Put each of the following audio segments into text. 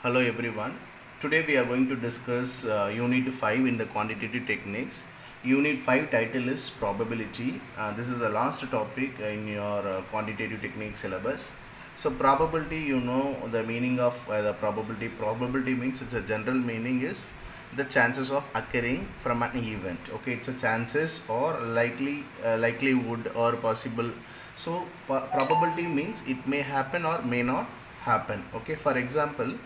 Hello everyone. Today we are going to discuss Unit 5 in the quantitative techniques. Unit 5 title is probability. This is the last topic in your quantitative techniques syllabus. So probability, you know the meaning of the probability. Probability means it's a general meaning is the chances of occurring from an event. Okay, it's a chances or likelihood or possible. So probability means it may happen or may not happen. Okay, for example,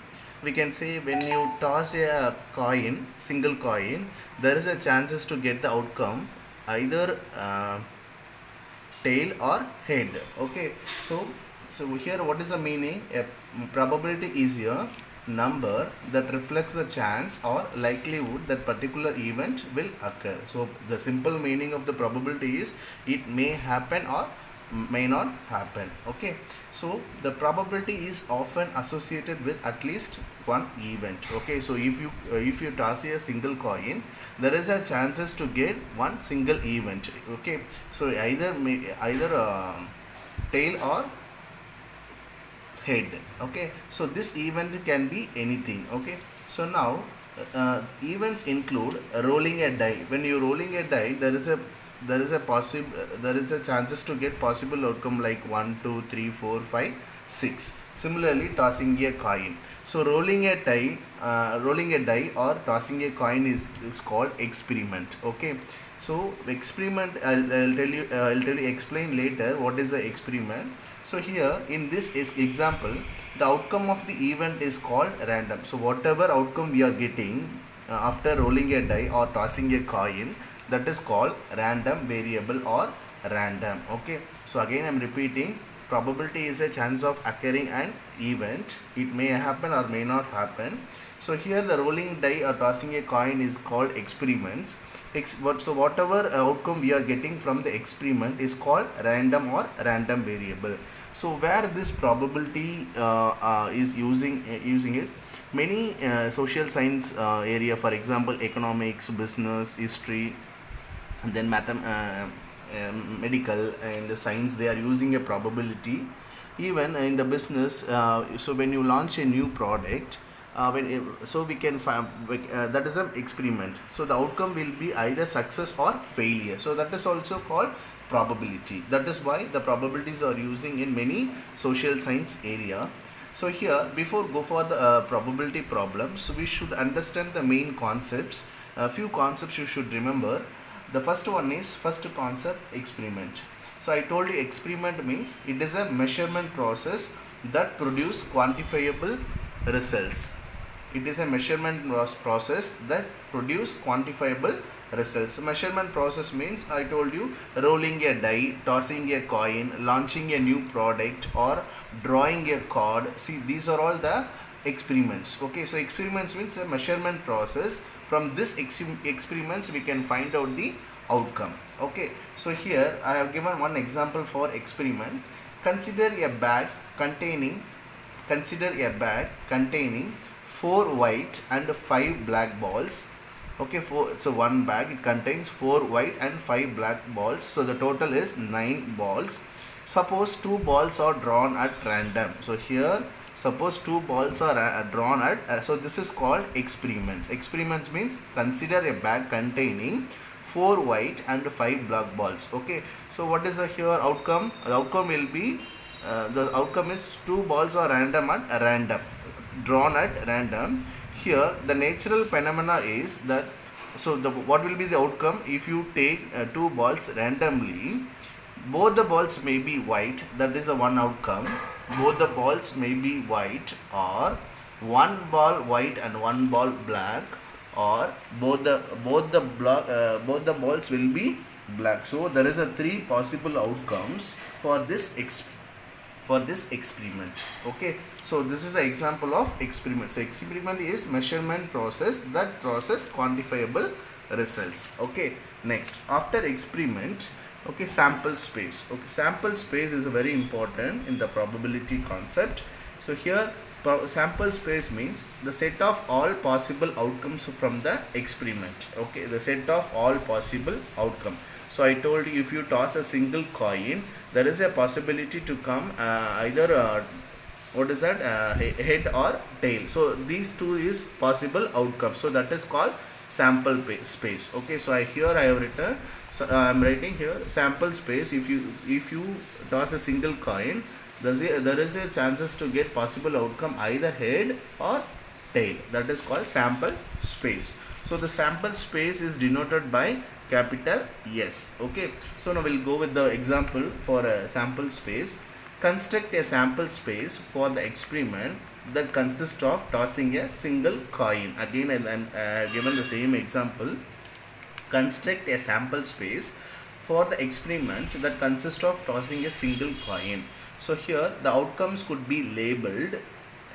we can say when you toss a coin, single coin, there is a chances to get the outcome either tail or head. Okay, so here what is the meaning? A probability is a number that reflects the chance or likelihood that particular event will occur. So the simple meaning of the probability is it may happen or may not happen. Okay, so the probability is often associated with at least one event. Okay, so if you toss a single coin, there is a chances to get one single event. Okay, so either tail or head. Okay, so this event can be anything. Okay, so now events include rolling a die. When you rolling a die, there is a chances to get possible outcome like 1 2 3 4 5 6. Similarly, tossing a coin. So rolling a die or tossing a coin is called experiment. Okay, so experiment, I'll tell you explain later what is the experiment. So here in this example, the outcome of the event is called random. So whatever outcome we are getting after rolling a die or tossing a coin, that is called random variable or random. Okay, so again I'm repeating, probability is a chance of occurring an event. It may happen or may not happen. So here the rolling die or tossing a coin is called experiments. So whatever outcome we are getting from the experiment is called random or random variable. So where this probability is using is many social science area, for example economics, business, history, and then medical and science, they are using a probability. Even in the business, so when you launch a new product, so we can find that is an experiment, so the outcome will be either success or failure, so that is also called probability. That is why the probabilities are using in many social science area. So here before go for the probability problems, we should understand the main concepts. A few concepts you should remember. The first one is first concept, experiment. So I told you experiment means it is a measurement process that produce quantifiable results. It is a measurement process that produce quantifiable results. Measurement process means I told you rolling a die, tossing a coin, launching a new product, or drawing a card. See, these are all the experiments. Okay, so experiments means a measurement process. From this experiments we can find out the outcome. Okay, so here I have given one example for experiment. Consider a bag containing 4 white and 5 black balls. Okay, so one bag, it contains 4 white and 5 black balls, so the total is 9 balls. Suppose 2 balls are drawn at random. So here suppose 2 balls are drawn at so this is called experiments. Experiments means consider a bag containing 4 white and 5 black balls. Okay, so what is the here outcome? The outcome will be the outcome is 2 balls are drawn at random. Here the natural phenomena is that, so what will be the outcome if you take 2 balls randomly? Both the balls may be white, that is the one outcome. Both the balls may be white, or one ball white and one ball black, or both the balls will be black. So there is a 3 possible outcomes for this experiment. Okay, so this is the example of experiment. So experiment is measurement process that process quantifiable results. Okay, next after experiment, okay, sample space. Okay, sample space is very important in the probability concept. So here sample space means the set of all possible outcomes from the experiment. Okay, the set of all possible outcome. So I told you, if you toss a single coin, there is a possibility to come either what is that, head or tail. So these two is possible outcome, so that is called sample space. Okay, so here I have written, so I am writing here sample space. If you toss a single coin, there is a chances to get possible outcome either head or tail. That is called sample space. So the sample space is denoted by capital S. Okay, so now we'll go with the example for a sample space. Construct a sample space for the experiment that consists of tossing a single coin. Again, and given the same example, construct a sample space for the experiment that consists of tossing a single coin. So here the outcomes could be labeled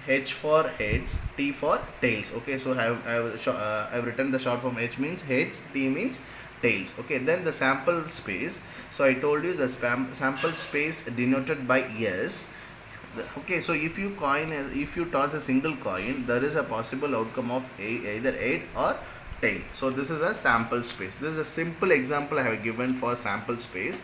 H for heads, T for tails. Okay, so I've written the short form. H means heads, T means tails. Okay, then the sample space. So I told you the sample space denoted by S. Okay, so if you toss a single coin, there is a possible outcome of either head or tail. So this is a sample space. This is a simple example I have given for sample space.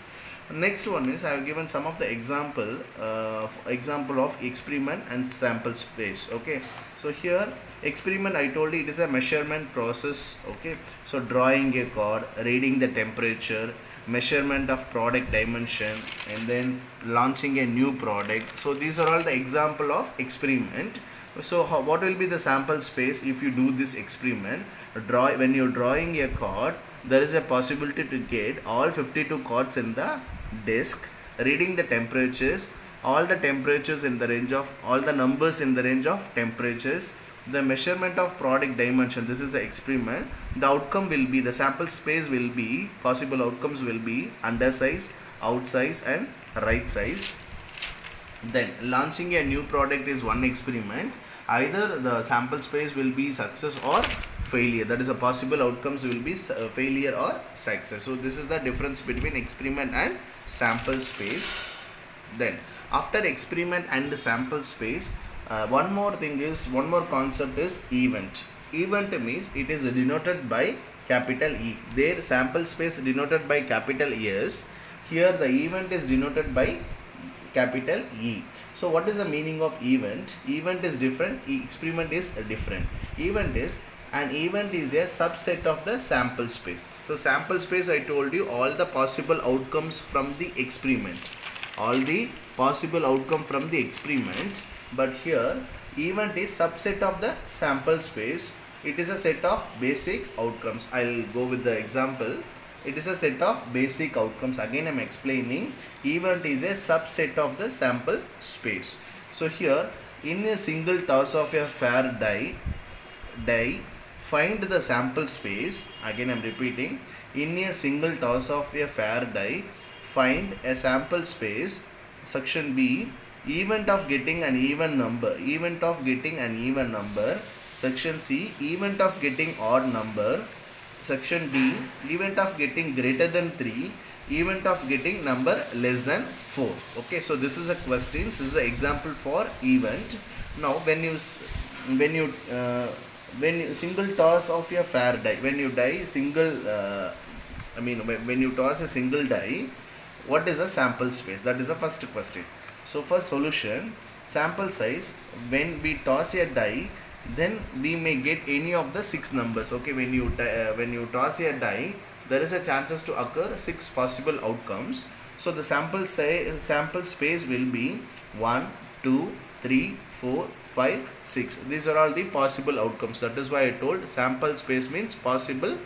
Next one is I have given some of the example of experiment and sample space. Okay, so here experiment, I told you it is a measurement process. Okay, so drawing a card, reading the temperature, measurement of product dimension, and then launching a new product. So these are all the example of experiment. So what will be the sample space if you do this experiment? When you're drawing a card, there is a possibility to get all 52 cards in the disk, reading the temperatures, all the temperatures in the range of, all the numbers in the range of temperatures, the measurement of product dimension. This is the experiment. The outcome will be, the sample space will be, possible outcomes will be under size, out size and right size. Then launching a new product is one experiment. Either the sample space will be success or failure. That is, a possible outcomes will be failure or success. So this is the difference between experiment and sample space. Then after experiment and sample space, one more concept is event. Event means it is denoted by capital E. There sample space denoted by capital S. Here the event is denoted by capital E. So what is the meaning of event? Event is different, experiment is different. Event is a subset of the sample space. So sample space, I told you all the possible outcomes from the experiment. All the possible outcome from the experiment. But here event is subset of the sample space. It is a set of basic outcomes. I'll go with the example. It is a set of basic outcomes. Again I am explaining, event is a subset of the sample space. So here, in a single toss of a fair die, find the sample space. Again I am repeating, in a single toss of a fair die, find a sample space. Section B, event of getting an even number. Event of getting an even number. Section C, event of getting odd number. Section D, event of getting greater than 3, event of getting number less than 4. Okay, so this is a question. This is an example for event. Now when you single toss of your fair die, when you toss a single die, what is a sample space? That is the first question. So first solution, sample size, when we toss a die, then we may get any of the 6 numbers. Okay, when you toss a die, there is a chances to occur 6 possible outcomes. So the sample space will be 1, 2, 3, 4, 5, 6. These are all the possible outcomes. That is why I told sample space means possible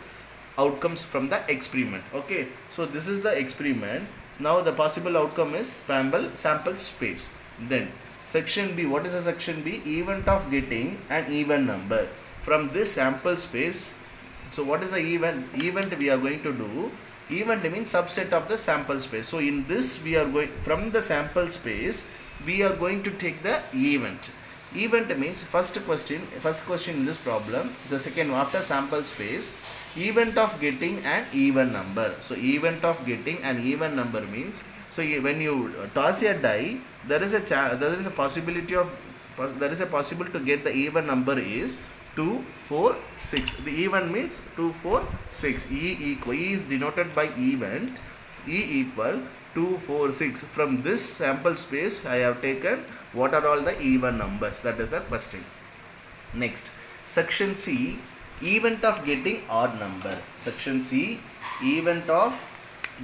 outcomes from the experiment. Okay, so this is the experiment. Now the possible outcome is sample space. Then section B, what is the section B? Event of getting an even number from this sample space. So what is the event? Event we are going to do. Event means subset of the sample space. So in this we are going, from the sample space we are going to take the event. Event means first question in this problem. The second one, after sample space, event of getting an even number. So event of getting an even number means, so when you toss a die, there is a possible to get the even number is 2, 4, 6. The even means 2, 4, 6. E is denoted by event. E equal 2 4 6. From this sample space I have taken what are all the even numbers. That is the question. Next, section C, event of getting odd number. Section C, event of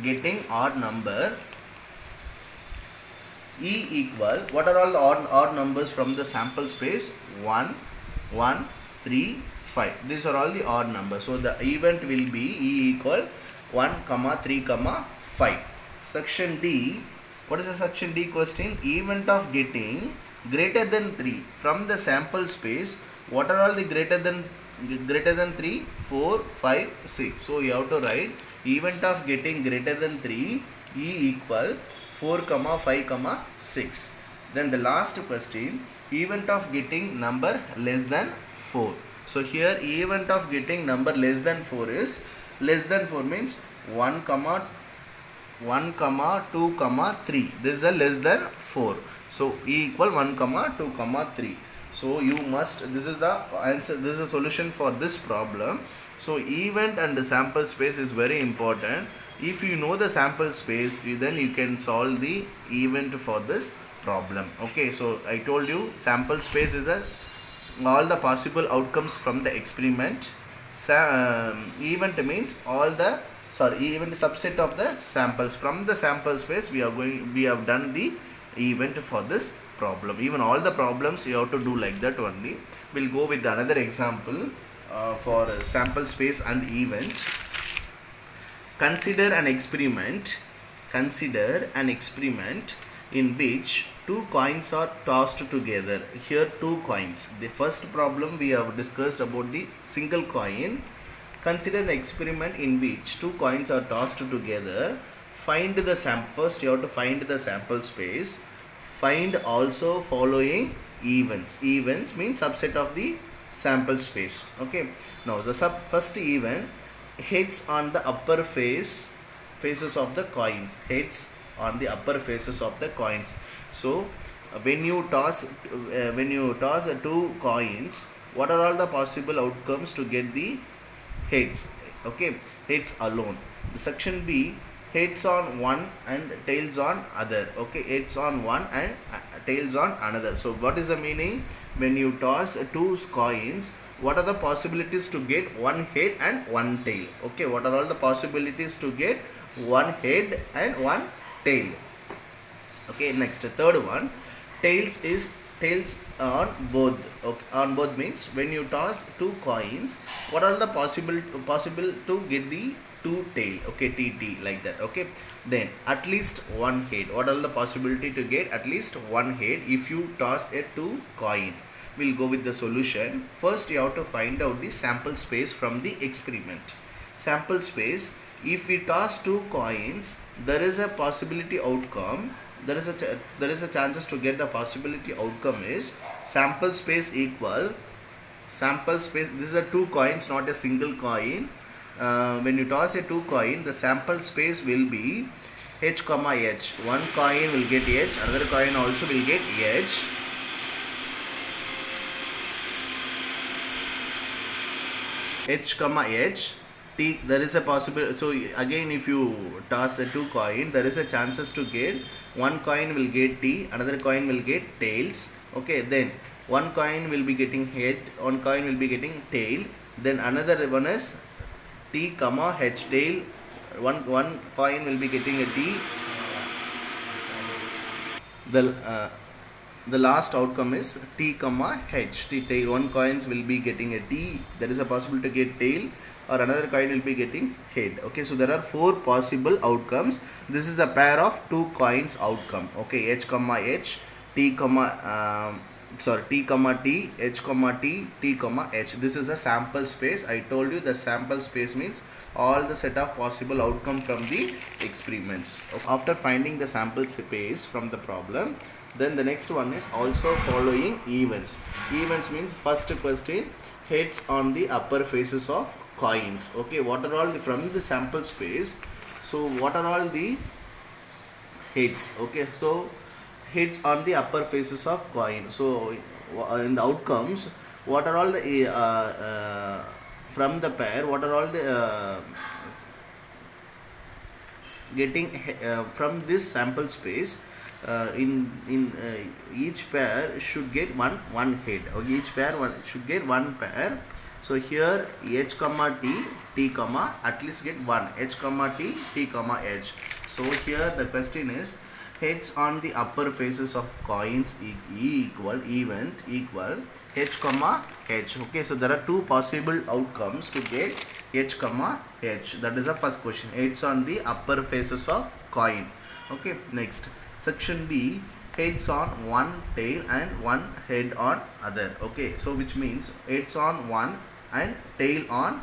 getting odd number. E equal, what are all the odd numbers from the sample space? 1 1 3 5. These are all the odd numbers. So the event will be E equal 1 comma 3 comma 5. Section D, what is the section D question? Event of getting greater than 3 from the sample space. What are all the greater than 3? 4 5 6. So you have to write event of getting greater than 3, E equal 4 comma 5 comma 6. Then the last question, event of getting number less than 4. So here event of getting number less than 4 is, less than 4 means 1 comma 2 comma 3. This is a less than 4. So E equal 1 comma 2 comma 3. So you must, this is the answer, this is a solution for this problem. So event and the sample space is very important. If you know the sample space, then you can solve the event for this problem. Okay, so I told you sample space is all the possible outcomes from the experiment. Event means all the, event subset of the samples. From the sample space we have done the event for this problem. Even all the problems you have to do like that only. We'll go with another example for sample space and event. Consider an experiment in which two coins are tossed together. Here two coins. The first problem we have discussed about the single coin. Consider an experiment in which two coins are tossed together. Find the sample. First you have to find the sample space. Find also following events. Events means subset of the sample space. Okay. Now the first event, heads on the upper faces of the coins. Heads on the upper faces of the coins. So when you toss two coins, what are all the possible outcomes to get the heads? Okay, heads alone. The section B, heads on one and tails on other. Okay, heads on one and tails on another. So what is the meaning? When you toss two coins, what are the possibilities to get one head and one tail? Okay, what are all the possibilities to get one head and one tail? Okay, next, third one, tails on both. Okay, on both means when you toss two coins, what are the possible to get the two tail? Okay, TT, like that. Okay, then at least one head. What are the possibility to get at least one head if you toss a two coin? We'll go with the solution. First you have to find out the sample space from the experiment. Sample space, if we toss two coins, there is a possibility outcome. There is a chances to get the possibility outcome is sample space equal sample space. This is a two coins, not a single coin. When you toss a two coin, the sample space will be h comma h. One coin will get h, another coin also will get h. H comma h. T, there is a possibility. So again, if you toss a two coin, there is a chances to get one coin will get T, another coin will get tails. Okay, then one coin will be getting head, one coin will be getting tail. Then another one is T comma H tail. One coin will be getting a T. The last outcome is T comma H. T tail. One coins will be getting a T. There is a possibility to get tail, or another coin will be getting head. Okay, so there are four possible outcomes. This is a pair of two coins outcome. Okay, H comma H, T comma T comma T, H comma T, T comma H. This is a sample space. I told you the sample space means all the set of possible outcome from the experiments. After finding the sample space from the problem, then the next one is also following events. Events means first question, heads on the upper faces of coins. Okay, what are all from the sample space? So what are all the heads? Okay, so heads on the upper faces of coin. So in the outcomes, what are all the from the pair, what are all the getting from this sample space, in each pair should get one head, or each pair should get one pair. So here h comma t comma at least get one h comma t comma h. So here the question is, heads on the upper faces of coins equal event equal h comma h. Okay, so there are two possible outcomes to get h comma h. That is the first question, heads on the upper faces of coin. Okay, next section B, heads on one, tail and one head on other. Okay, so which means heads on one and tail on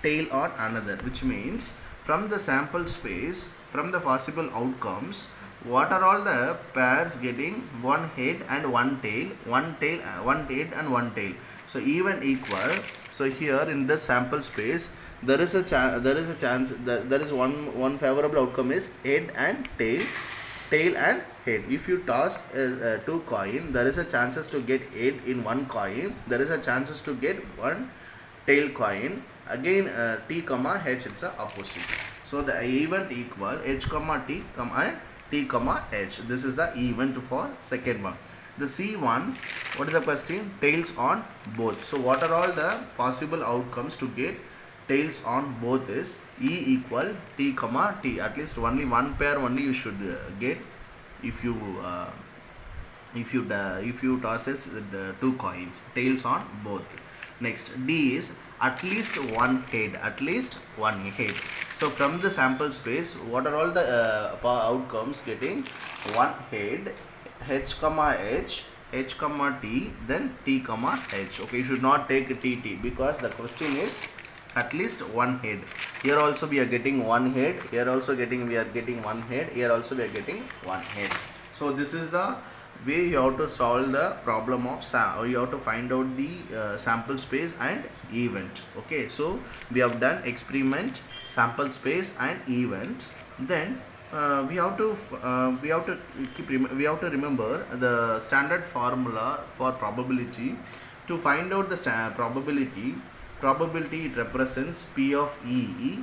another, which means from the sample space, from the possible outcomes, what are all the pairs getting one head and one tail, one head and one tail. So even equal. So here in the sample space, there is a chance that there is one favorable outcome is head and tail and head. If you toss two coin, there is a chances to get head in one coin, there is a chances to get one tail coin. Again t comma h, it's a opposite. So the event equal h comma t comma t comma h. This is the event for second one. The C1, what is the question? Tails on both. So what are all the possible outcomes to get tails on both is e equal t comma t. At least only one pair only you should get if you tosses the two coins, tails on both. Next D is at least one head, So from the sample space, what are all the outcomes getting one head, h comma t, then t comma h. Okay, you should not take t because the question is at least one head. Here also we are getting one head, here also we are getting one head, here also we are getting one head. So this is the way you have to solve the problem of you have to find out the sample space and event. Okay, so we have done experiment, sample space and event. Then we have to remember the standard formula for probability. To find out the probability, it represents P of E.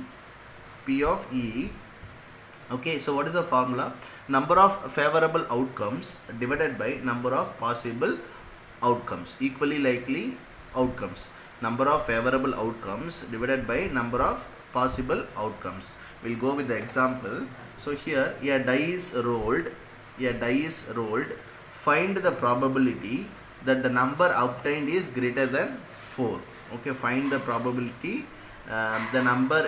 Okay, so what is the formula? Number of favorable outcomes divided by number of possible outcomes, equally likely outcomes. Number of favorable outcomes divided by number of possible outcomes. We'll go with the example. So here a die is rolled. Find the probability that the number obtained is greater than 4. Okay, find the probability the number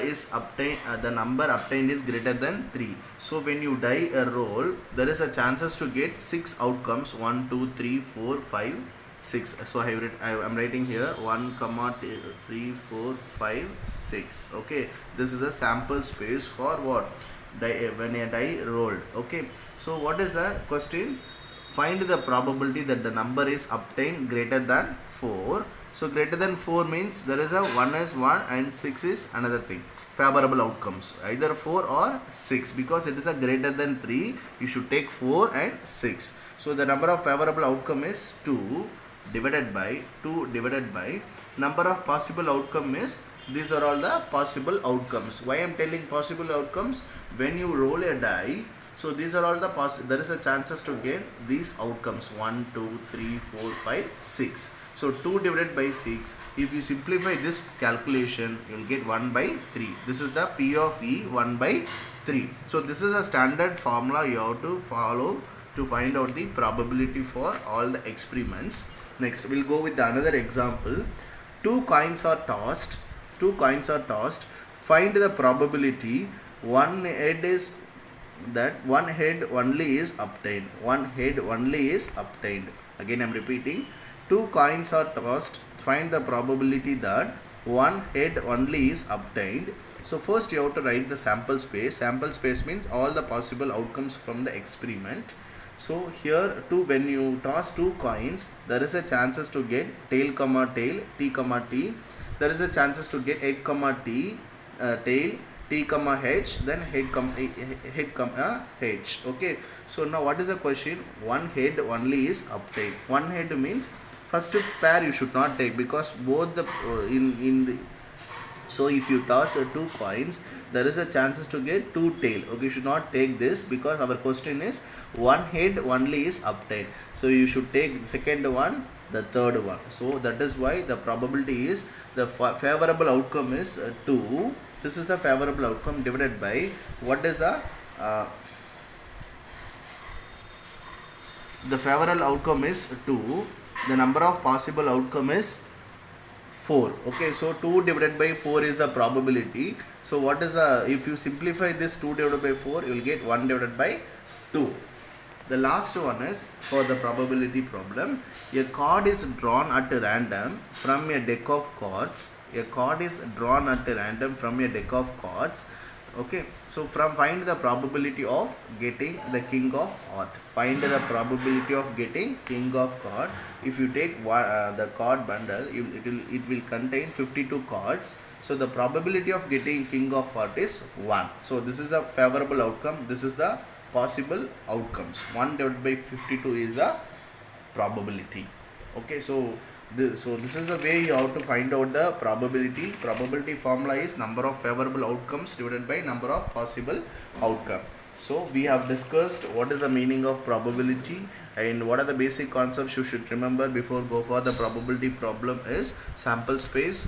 obtained is greater than 3. So when you die a roll, there is a chances to get 6 outcomes, 1 2 3 4 5 6. So I am writing here 1 3 4 5 6. Okay, this is the sample space for what? When a die rolled. Okay, so what is the question? Find the probability that the number is obtained greater than 4. So greater than 4 means there is a 1 is 1 and 6 is another thing. Favorable outcomes, either 4 or 6, because it is a greater than 3, you should take 4 and 6. So the number of favorable outcome is 2 divided by number of possible outcome is, these are all the possible outcomes. Why I am telling possible outcomes? When you roll a die, so these are all the there is a chances to get these outcomes 1 2 3 4 5 6. So 2 divided by 6, if you simplify this calculation, you will get 1 by 3. This is the P of E, 1 by 3. So this is a standard formula you have to follow to find out the probability for all the experiments. Next, we'll go with another example. Two coins are tossed. Find the probability. One head only is obtained. Again, I am repeating. Two coins are tossed. Find the probability that one head only is obtained. So first you have to write the sample space. Sample space means all the possible outcomes from the experiment. So here when you toss two coins, there is a chances to get tail comma tail, t comma t. There is a chances to get head comma t, tail, t comma h, then head comma h. Okay, so now what is the question? One head only is obtained. One head means first pair you should not take, because both the So if you toss two coins, there is a chances to get two tail. Okay, you should not take this because our question is one head only is obtained. So you should take the second one, the third one. So that is why the probability is the favorable outcome is 2. This is the favorable outcome divided by what is the favorable outcome is 2. The number of possible outcome is 4. Okay, so 2 divided by 4 is the probability. So what is if you simplify this 2 divided by 4, you will get 1 divided by 2. The last one is for the probability problem. A card is drawn at random from a deck of cards. A card is drawn at random from a deck of cards. Okay, so find the probability of getting the king of heart. Find the probability of getting king of card. If you take the card bundle, it will contain 52 cards. So the probability of getting king of heart is 1. So this is a favorable outcome. This is the possible outcomes. 1 divided by 52 is the probability. Okay, so this is the way you have to find out the probability. Probability formula is number of favorable outcomes divided by number of possible outcome. So we have discussed what is the meaning of probability and what are the basic concepts you should remember before go for the probability problem is sample space,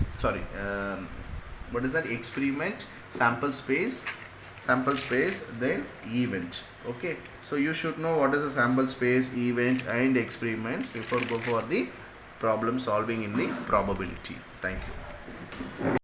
what is that, experiment, sample space, then event. Okay, so you should know what is the sample space, event and experiments before go for the problem solving in the probability. Thank you.